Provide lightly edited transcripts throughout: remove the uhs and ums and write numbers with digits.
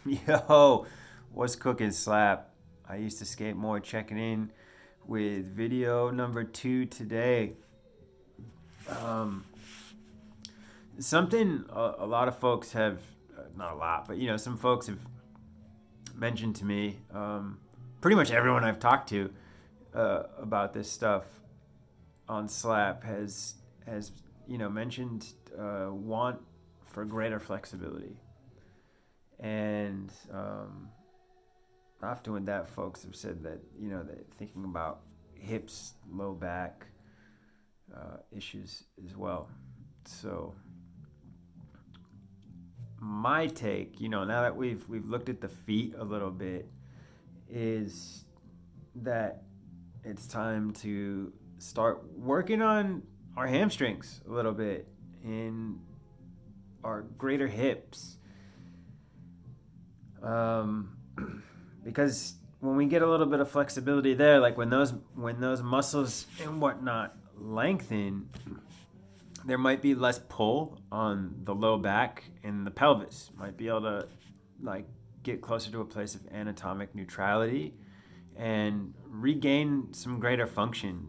Yo, what's cooking, Slap? I used to skate more, checking in with video number 2 today. Um, Something a lot of folks have, not a lot, but some folks have mentioned to me, pretty much everyone I've talked to about this stuff on Slap has mentioned want for greater flexibility. And often with that, folks have said that they're thinking about hips, low back issues as well. So my take, now that we've looked at the feet a little bit, is that it's time to start working on our hamstrings a little bit in our greater hips. Because when we get a little bit of flexibility there, like when those muscles and whatnot lengthen, there might be less pull on the low back and the pelvis. Might be able to like get closer to a place of anatomic neutrality and regain some greater function.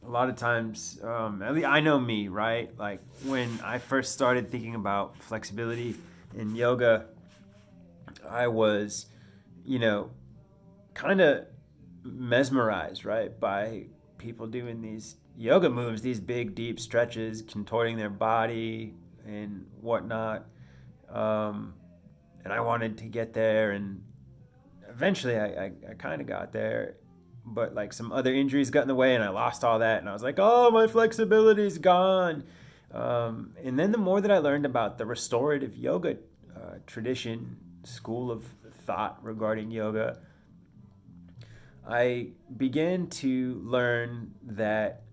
A lot of times, at least I know me, right? Like when I first started thinking about flexibility in yoga, I was, kind of mesmerized, right, by people doing these yoga moves, these big, deep stretches, contorting their body and whatnot. And I wanted to get there, and eventually I kind of got there. But like some other injuries got in the way, and I lost all that. And I was like, oh, my flexibility's gone. And then the more that I learned about the restorative yoga tradition, school of thought regarding yoga, I began to learn that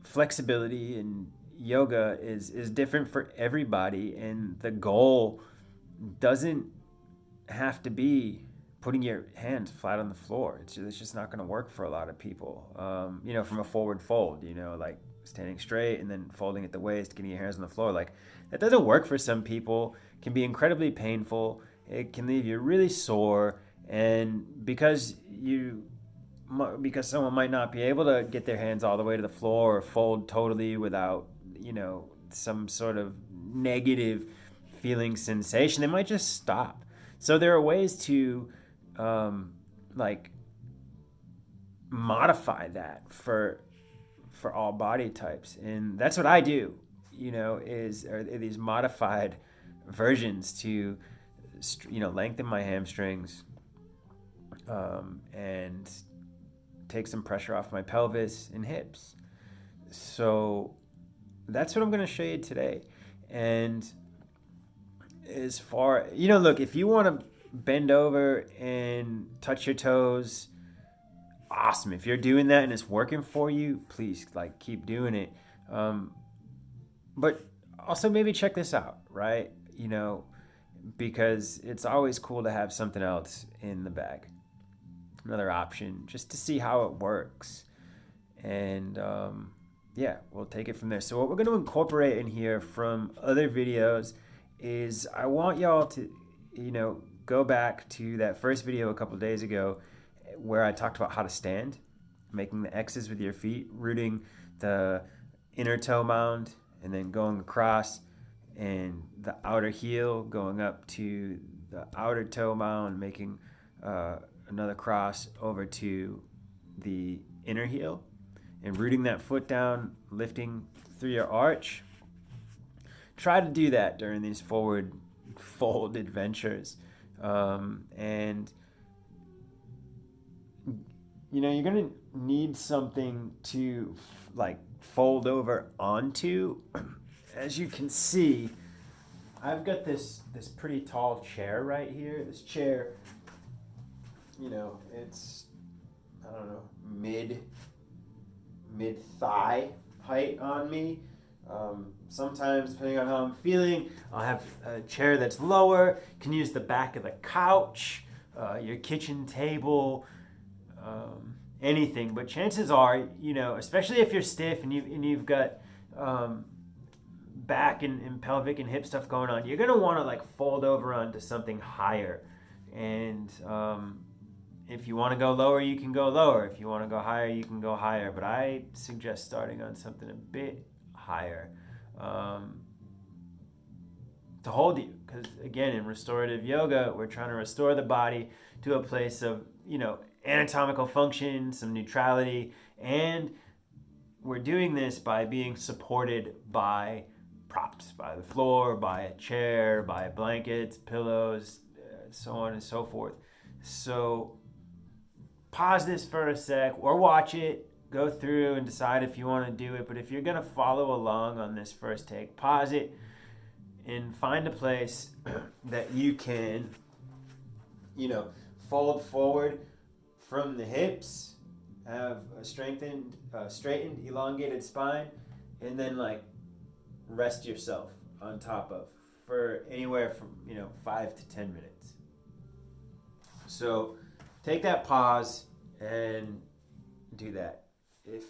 flexibility in yoga is different for everybody, and the goal doesn't have to be putting your hands flat on the floor. It's just not going to work for a lot of people. From a forward fold, like standing straight and then folding at the waist, getting your hands on the floor. Like that doesn't work for some people. It can be incredibly painful. It can leave you really sore. And because someone might not be able to get their hands all the way to the floor or fold totally without, some sort of negative feeling sensation, they might just stop. So there are ways to like modify that for all body types, and that's what I do. Are these modified versions to lengthen my hamstrings and take some pressure off my pelvis and hips. So that's what I'm going to show you today. And as far, look, if you want to bend over and touch your toes, awesome. If you're doing that and it's working for you, please keep doing it. But also maybe check this out, right? Because it's always cool to have something else in the bag, another option, just to see how it works. And we'll take it from there. So what we're going to incorporate in here from other videos is I want y'all to, go back to that first video a couple of days ago where I talked about how to stand, making the X's with your feet, rooting the inner toe mound, and then going across, and the outer heel going up to the outer toe mound, making another cross over to the inner heel, and rooting that foot down, lifting through your arch. Try to do that during these forward fold adventures. And you're going to need something to fold over onto. As you can see, I've got this pretty tall chair right here. This chair, it's, I don't know, mid thigh height on me. Sometimes, depending on how I'm feeling, I'll have a chair that's lower. You can use the back of the couch, your kitchen table, anything. But chances are, especially if you're stiff and you've got back and pelvic and hip stuff going on, you're going to want to like fold over onto something higher. And if you want to go lower, you can go lower. If you want to go higher, you can go higher. But I suggest starting on something a bit higher to hold you. Because again, in restorative yoga, we're trying to restore the body to a place of, anatomical function, some neutrality, and we're doing this by being supported by props, by the floor, by a chair, by blankets, pillows, so on and so forth. So pause this for a sec or watch it, go through and decide if you want to do it. But if you're going to follow along on this first take, pause it and find a place that you can, fold forward from the hips, have a straightened, elongated spine, and then like rest yourself on top of for anywhere from 5 to 10 minutes. So take that pause and do that if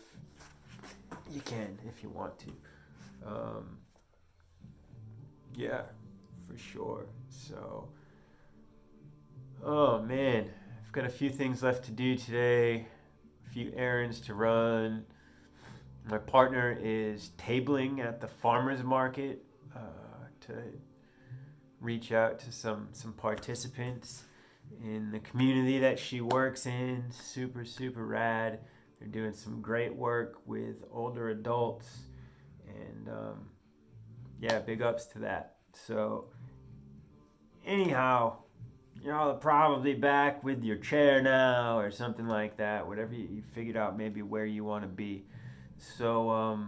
you can, if you want to. Yeah, for sure. So, oh man, I've got a few things left to do today, a few errands to run. My partner is tabling at the farmer's market to reach out to some participants in the community that she works in. Super, super rad. They're doing some great work with older adults. And big ups to that. So anyhow, you're all probably back with your chair now or something like that, whatever you figured out maybe where you want to be. So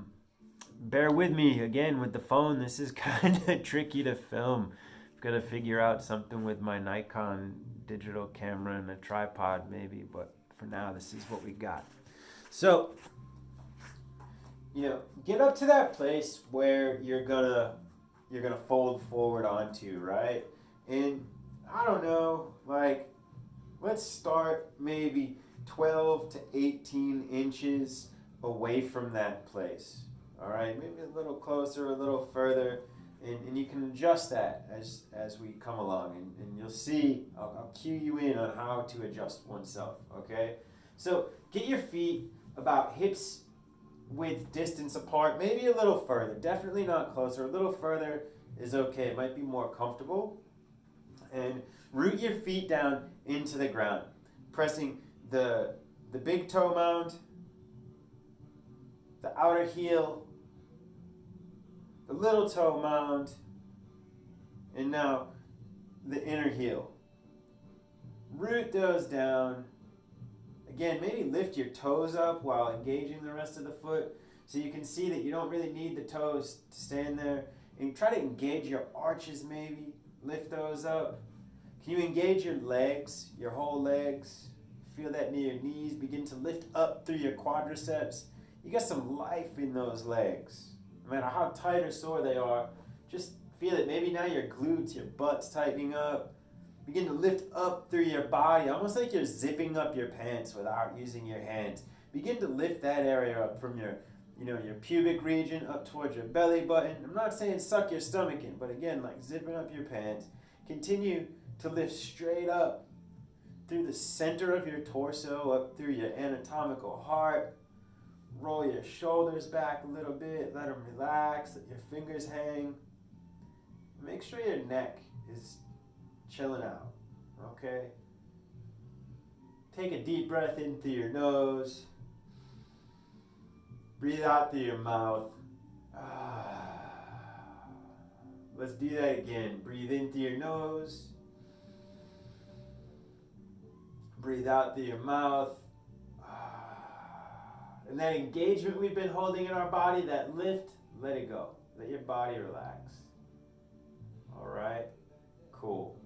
bear with me again with the phone. This is kind of tricky to film. I've got to figure out something with my Nikon digital camera and a tripod maybe, but for now this is what we got. So get up to that place where you're gonna fold forward onto, right? And I don't know, like, let's start maybe 12 to 18 inches away from that place. All right, maybe a little closer, a little further, and you can adjust that as we come along, and you'll see, I'll cue you in on how to adjust oneself, okay? So get your feet about hips width distance apart, maybe a little further, definitely not closer, a little further is okay, it might be more comfortable. And root your feet down into the ground, pressing the big toe mound, the outer heel, the little toe mound, and now the inner heel. Root those down. Again, maybe lift your toes up while engaging the rest of the foot so you can see that you don't really need the toes to stand there. And try to engage your arches maybe. Lift those up. Can you engage your legs, your whole legs? Feel that near your knees. Begin to lift up through your quadriceps. You got some life in those legs. No matter how tight or sore they are, just feel it. Maybe now your glutes, your butt's tightening up. Begin to lift up through your body, almost like you're zipping up your pants without using your hands. Begin to lift that area up from your pubic region up towards your belly button. I'm not saying suck your stomach in, but again, like zipping up your pants. Continue to lift straight up through the center of your torso, up through your anatomical heart. Roll your shoulders back a little bit, let them relax, let your fingers hang. Make sure your neck is chilling out, okay? Take a deep breath in through your nose. Breathe out through your mouth. Let's do that again. Breathe in through your nose. Breathe out through your mouth. And that engagement we've been holding in our body, that lift, let it go. Let your body relax. All right? Cool.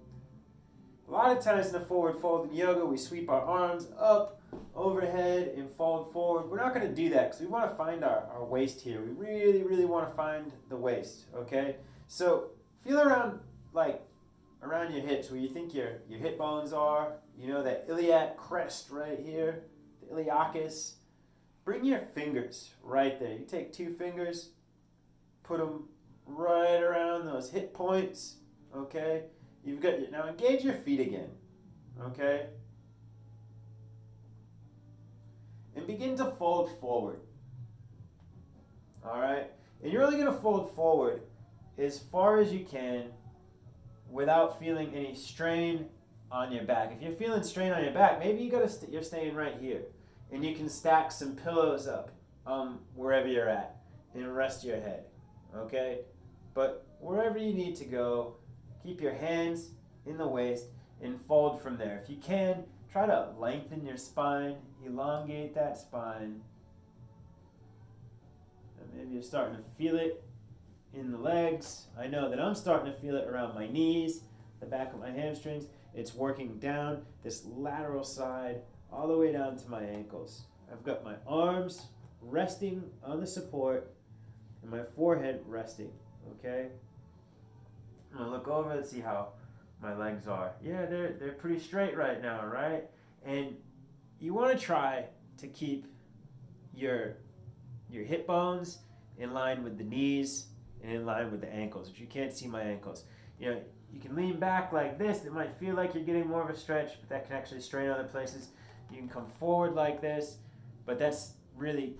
A lot of times in the forward folding yoga, we sweep our arms up, overhead, and fold forward. We're not going to do that because we want to find our waist here. We really, really want to find the waist, okay? So feel around your hips where you think your hip bones are. You know, that iliac crest right here, the iliacus. Bring your fingers right there. You take 2 fingers, put them right around those hip points. Okay? You've got your, now engage your feet again. Okay? And begin to fold forward. All right? And you're only going to fold forward as far as you can without feeling any strain on your back. If you're feeling strain on your back, maybe you're staying right here, and you can stack some pillows up wherever you're at and rest your head. Okay? But wherever you need to go, keep your hands in the waist and fold from there. If you can, try to lengthen your spine, elongate that spine. And maybe you're starting to feel it in the legs. I know that I'm starting to feel it around my knees, the back of my hamstrings. It's working down this lateral side all the way down to my ankles. I've got my arms resting on the support and my forehead resting, okay? I'm gonna look over and see how my legs are. Yeah, they're pretty straight right now, right? And you want to try to keep your hip bones in line with the knees and in line with the ankles, which you can't see my ankles. You know, you can lean back like this. It might feel like you're getting more of a stretch, but that can actually strain other places. You can come forward like this, but that's really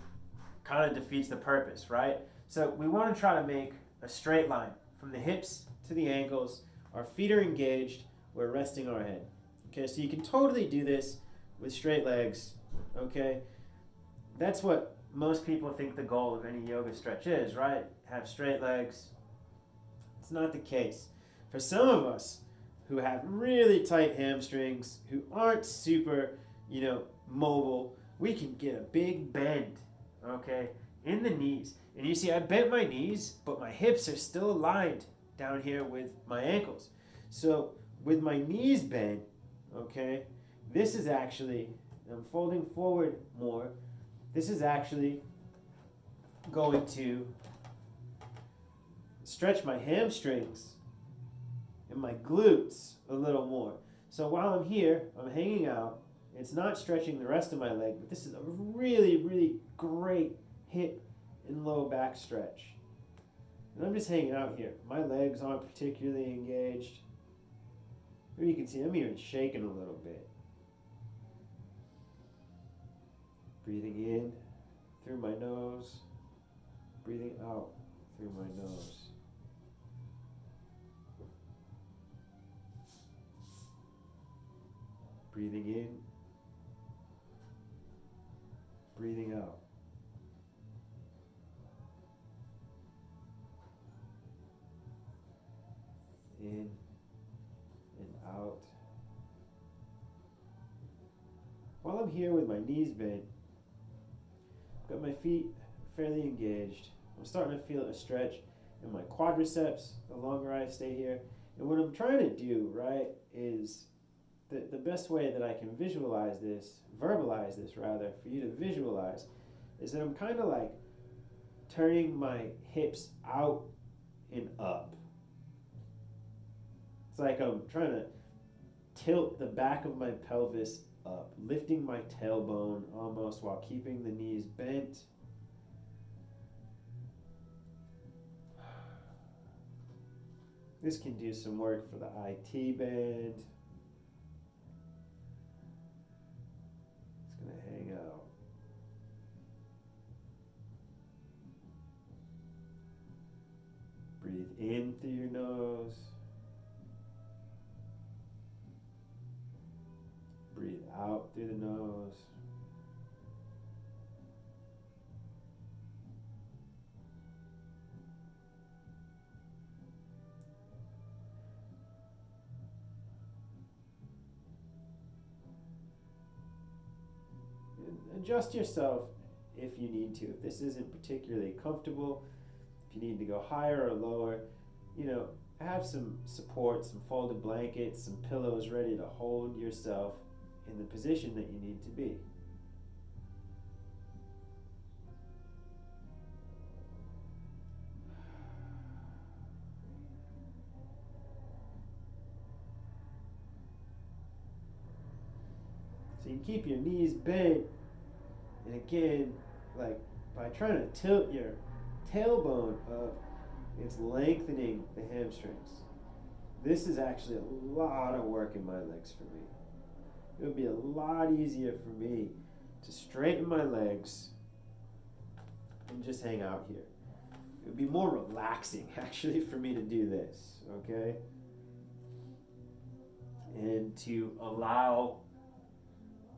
kind of defeats the purpose, right? So we want to try to make a straight line from the hips to the ankles. Our feet are engaged. We're resting our head. Okay, so you can totally do this with straight legs, okay? That's what most people think the goal of any yoga stretch is, right? Have straight legs. It's not the case. For some of us who have really tight hamstrings, who aren't super, mobile, we can get a big bend, okay, in the knees. And you see, I bent my knees, but my hips are still aligned down here with my ankles. So with my knees bent, okay, this is actually, I'm folding forward more. This is actually going to stretch my hamstrings and my glutes a little more. So while I'm here, I'm hanging out. It's not stretching the rest of my leg, but this is a really, really great hip and low back stretch. And I'm just hanging out here. My legs aren't particularly engaged. Here you can see I'm even shaking a little bit. Breathing in through my nose, breathing out through my nose. Breathing in, breathing out. In and out. While I'm here with my knees bent, got my feet fairly engaged. I'm starting to feel a stretch in my quadriceps the longer I stay here. And what I'm trying to do, right, is the best way that I can verbalize this, for you to visualize, is that I'm kind of like turning my hips out and up. It's like I'm trying to tilt the back of my pelvis up, lifting my tailbone almost while keeping the knees bent. This can do some work for the IT band. It's going to hang out. Breathe in through your nose. Breathe out through the nose. And adjust yourself if you need to. If this isn't particularly comfortable, if you need to go higher or lower, have some support, some folded blankets, some pillows ready to hold yourself in the position that you need to be. So you can keep your knees bent, and again, like by trying to tilt your tailbone up, It's lengthening the hamstrings. This is actually a lot of work in my legs for me. It would be a lot easier for me to straighten my legs and just hang out here. It would be more relaxing actually for me to do this, okay? And to allow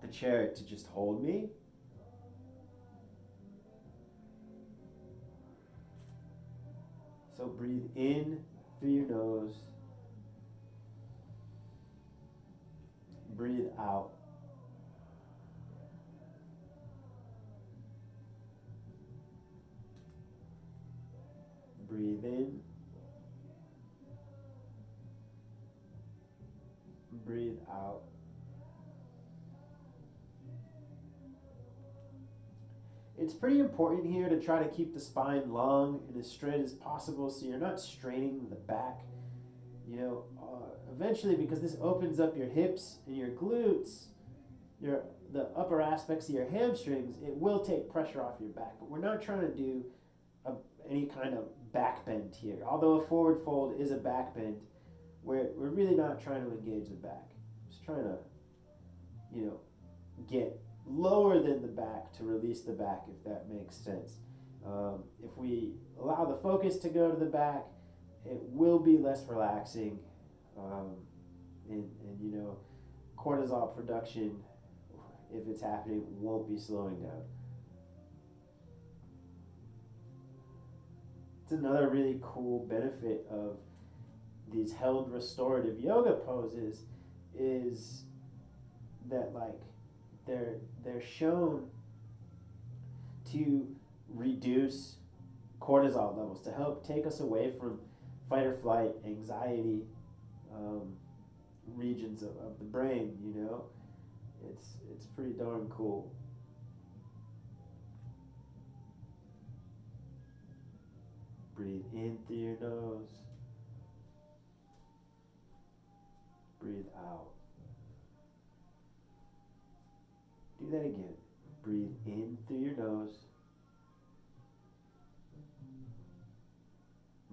the chair to just hold me. So breathe in through your nose. Breathe out. Breathe in. Breathe out. It's pretty important here to try to keep the spine long and as straight as possible so you're not straining the back. Eventually, because this opens up your hips and your glutes, the upper aspects of your hamstrings, it will take pressure off your back. But we're not trying to do any kind of back bend here. Although a forward fold is a back bend, we're really not trying to engage the back. Just trying to, get lower than the back to release the back, if that makes sense. If we allow the focus to go to the back, it will be less relaxing, and cortisol production, if it's happening, won't be slowing down. It's another really cool benefit of these held restorative yoga poses is that they're shown to reduce cortisol levels, to help take us away from fight or flight, anxiety, regions of the brain. It's pretty darn cool. Breathe in through your nose. Breathe out. Do that again. Breathe in through your nose.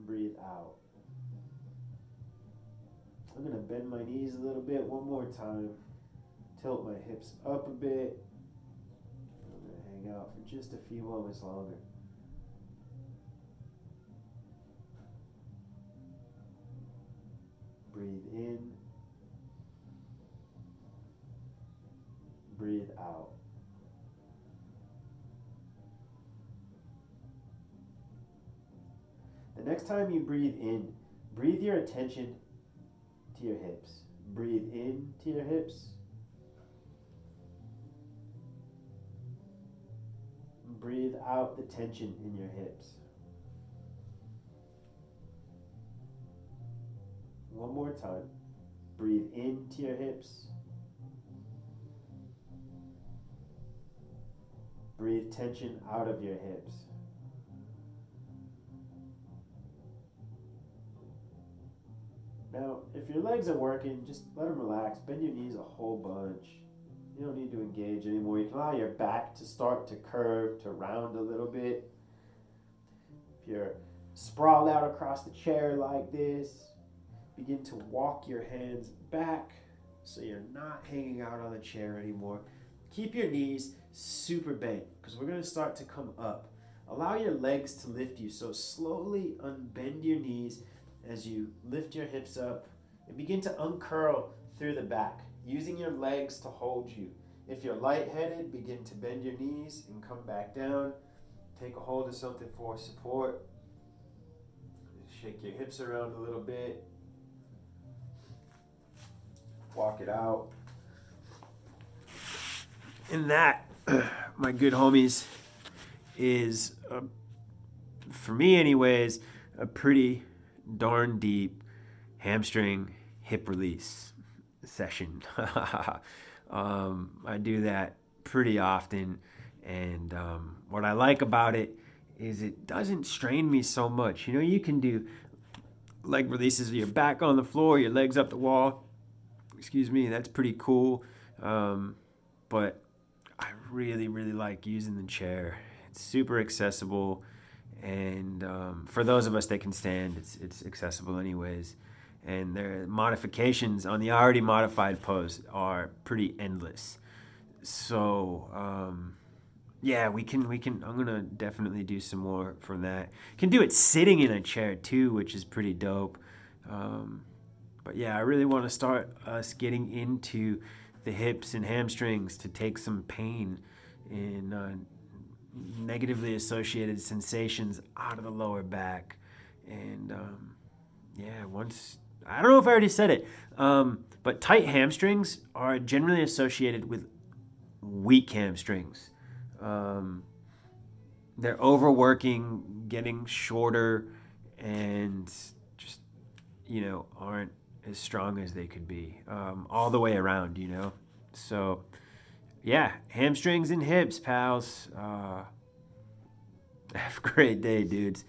Breathe out. I'm going to bend my knees a little bit one more time. Tilt my hips up a bit. I'm going to hang out for just a few moments longer. Breathe in. Breathe out. The next time you breathe in, breathe your attention to your hips. Breathe in to your hips. Breathe out the tension in your hips. One more time. Breathe into your hips. Breathe tension out of your hips. Now, if your legs are working, just let them relax. Bend your knees a whole bunch. You don't need to engage anymore. You can allow your back to start to curve, to round a little bit. If you're sprawled out across the chair like this, begin to walk your hands back so you're not hanging out on the chair anymore. Keep your knees super bent because we're going to start to come up. Allow your legs to lift you, so slowly unbend your knees as you lift your hips up and begin to uncurl through the back, using your legs to hold you. If you're lightheaded, begin to bend your knees and come back down. Take a hold of something for support. Shake your hips around a little bit. Walk it out. And that, my good homies, is, for me anyways, a pretty darn deep hamstring hip release session. I do that pretty often, and what I like about it is it doesn't strain me so much. You can do leg releases with your back on the floor, your legs up the wall. That's pretty cool. But I really, really like using the chair. It's super accessible, And for those of us that can stand, it's accessible anyways. And their modifications on the already modified pose are pretty endless. So yeah, we can. I'm gonna definitely do some more from that. Can do it sitting in a chair too, which is pretty dope. But yeah, I really want to start us getting into the hips and hamstrings to take some pain in negatively associated sensations out of the lower back. And yeah, once, I don't know if I already said it, but tight hamstrings are generally associated with weak hamstrings. They're overworking, getting shorter, and just, aren't as strong as they could be, all the way around. So, yeah, hamstrings and hips, pals. Have a great day, dudes.